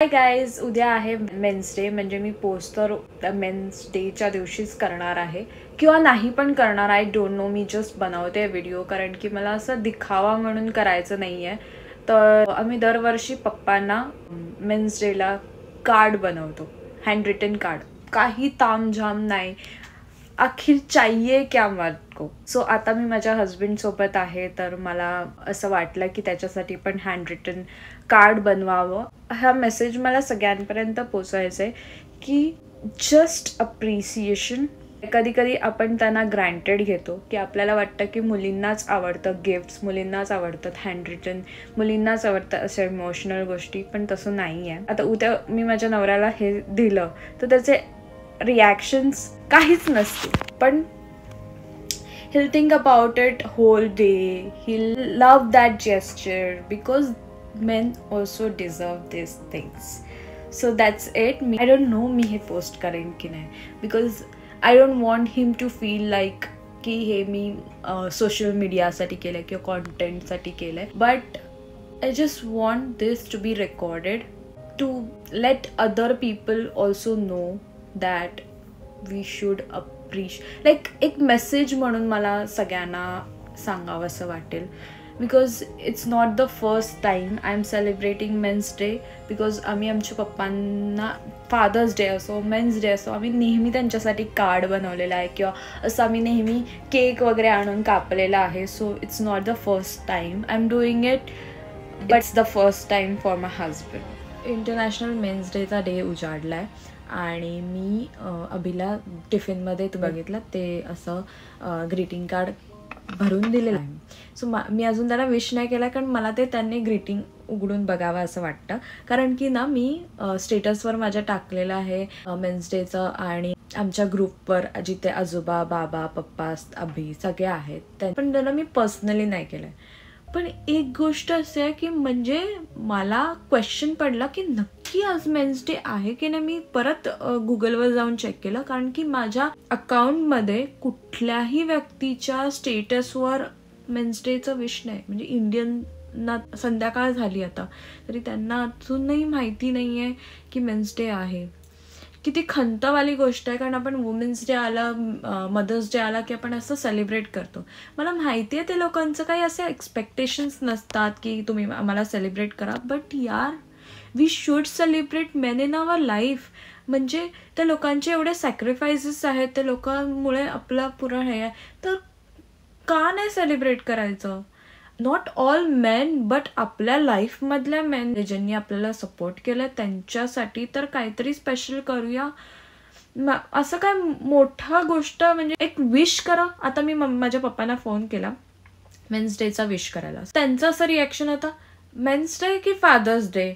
Hi guys, उद्या आहे men's day. म्हणजे मी पोस्ट तर मेन्स डेच्या दिवशीच करणार आहे किंवा नाही पण करणार. I don't know. Me just बनवते व्हिडिओ कारण की मला असं दिखावा म्हणून करायचं नाही आहे. तर आम्ही दरवर्षी पप्पांना मेन्स डेला कार्ड बनवतो, हँड रिटन कार्ड. काही तामझाम नाही, आखिर चाहिए क्या को. सो आता मी माझ्या हजबंडसोबत आहे, तर मला असं वाटलं की त्याच्यासाठी पण हँड रिटन कार्ड बनवावं. हा मेसेज मला सगळ्यांपर्यंत पोचायचा आहे की जस्ट अप्रिसिएशन. कधी कधी आपण त्यांना ग्रँटेड घेतो की आपल्याला वाटतं की मुलींनाच आवडतं गिफ्ट्स, मुलींनाच आवडतात हँड रिटन, मुलींनाच आवडतं अशा इमोशनल गोष्टी. पण तसं नाही आहे. आता उद्या मी माझ्या नवऱ्याला हे दिलं तर त्याचे रिॲक्शन्स काहीच नसतील, पण he'll think about it whole day. He'll love that gesture because men also deserve these things. So that's it. I don't know मी हे पोस्ट करेन की नाही, because I don't want him to feel like की हे मी social मीडियासाठी केलं किंवा कॉन्टेंटसाठी केलं आहे. But I just want this to be recorded to let other people also know that we should like एक मेसेज म्हणून मला सगळ्यांना सांगावं असं वाटेल. Because it's not the first time I am celebrating men's day. Because आम्ही आमच्या पप्पांना फादर्स डे असो, मेन्स डे असो, आम्ही नेहमी त्यांच्यासाठी कार्ड बनवलेलं आहे किंवा असं आम्ही नेहमी केक वगैरे आणून कापलेला आहे. So it's not the first time I am doing it, but it's the first time for my husband. International Men's डेचा डे उजाडला आहे आणि मी अभिला टिफिनमध्ये तू बघितलं ते असं ग्रीटिंग कार्ड भरून दिलेलं आहे. सो मी अजून त्याला विश नाही केला, कारण मला ते त्यांनी ग्रीटिंग उघडून बघावं असं वाटतं. कारण की ना मी स्टेटसवर माझ्या टाकलेलं आहे मेन्स डेचं, आणि आमच्या ग्रुपवर जिथे आजोबा, बाबा, पप्पा, अभि सगळे आहेत, पण त्याला मी पर्सनली नाही केलं आहे. पण एक गोष्ट अशी आहे की म्हणजे मला क्वेश्चन पडला की नक्की आज मेन्स डे आहे की नाही. मी परत गुगलवर जाऊन चेक केलं, कारण की माझ्या अकाउंटमध्ये कुठल्याही व्यक्तीच्या स्टेटसवर मेन्स डेचं विश नाही. म्हणजे इंडियनना संध्याकाळ झाली आता तरी त्यांना अजूनही माहिती नाही आहे की मेन्स डे आहे. किती खंतवाली गोष्ट आहे, कारण आपण वुमेन्स डे आला, मदर्स डे आला की आपण असं सेलिब्रेट करतो. मला माहिती आहे ते लोकांचं काही असे एक्सपेक्टेशन्स नसतात की तुम्ही आम्हाला सेलिब्रेट करा, बट यार we should celebrate men in our life. म्हणजे त्या लोकांचे एवढे सॅक्रिफायसेस आहेत, त्या लोकांमुळे आपला पुरा हे आहे, तर का नाही सेलिब्रेट करायचं. नॉट ऑल मेन, बट आपल्या लाईफमधल्या मेन ज्यांनी आपल्याला सपोर्ट केलं त्यांच्यासाठी तर काहीतरी स्पेशल करूया. असं काय मोठा गोष्ट म्हणजे एक विश करा. आता मी माझ्या पप्पांना फोन केला मेन्स डेचा विश करायला, त्यांचं असं रिॲक्शन होता मेन्स डे की फादर्स डे.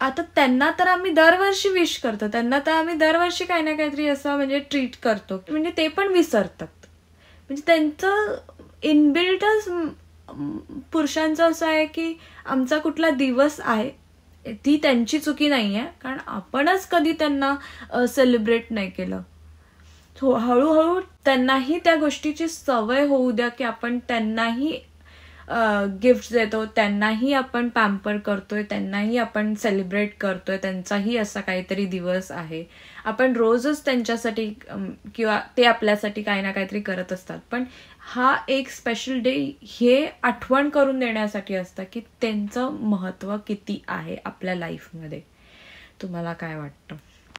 आता त्यांना तर आम्ही दरवर्षी विश करतो, त्यांना तर आम्ही दरवर्षी काही ना काहीतरी असं म्हणजे ट्रीट करतो, म्हणजे ते पण विसरतात. म्हणजे त्यांचं इनबिल्टच पुरुषांचं असं आहे की आमचा कुठला दिवस आहे, ती त्यांची चुकी नाही आहे, कारण आपणच कधी त्यांना सेलिब्रेट नाही केलं. हळूहळू त्यांनाही त्या गोष्टीची सवय होऊ द्या की आपण त्यांनाही गिफ्ट देतो, त्यांनाही आपण पॅम्पर करतोय, त्यांनाही आपण सेलिब्रेट करतोय, त्यांचाही असा काहीतरी दिवस आहे. आपण रोजच त्यांच्यासाठी किंवा ते आपल्यासाठी काही ना काहीतरी करत असतात, पण हा एक स्पेशल डे हे आठवण करून देण्यासाठी असतं की त्यांचं महत्त्व किती आहे आपल्या लाईफमध्ये. तुम्हाला काय वाटतं?